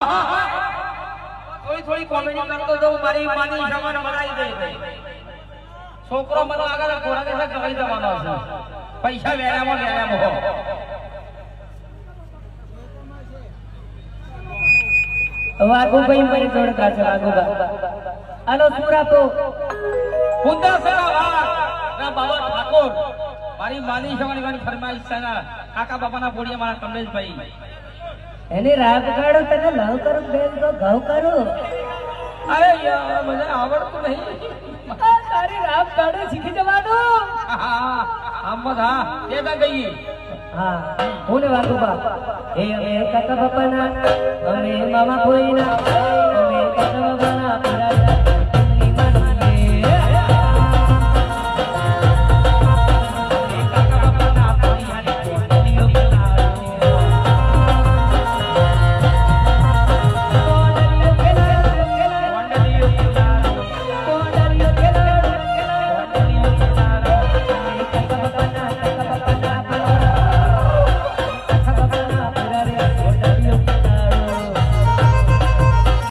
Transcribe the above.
થોડી થોડી કોમેડી કરતો તો મારી માની જમાન બનાવી દે છોકરો મને આગળ ઘોડા ને કમાઈ દેવાનો છે પૈસા વેરામાં હો વાઘુભાઈ મારી જોડકા છે વાઘુબા આનો પૂરા તો કુંદા સેના વા ના બાબા ઠાકોર મારી માની જવાની મારી ફરમાઈશ છે ના કાકા બાપાના બોડિયા મારા કમલેશભાઈ એની રાત કાઢો તને લવ કરું બેન તો ઘઉં કરું અરે યાર મને આવડતું નહીં તારી રાત કાઢો શીખી જવાનું અહમદ હા એ તા ગઈ હા હું ને વાઘુબા એ અમે કાકા બાપાના અમે મામા ફોઈના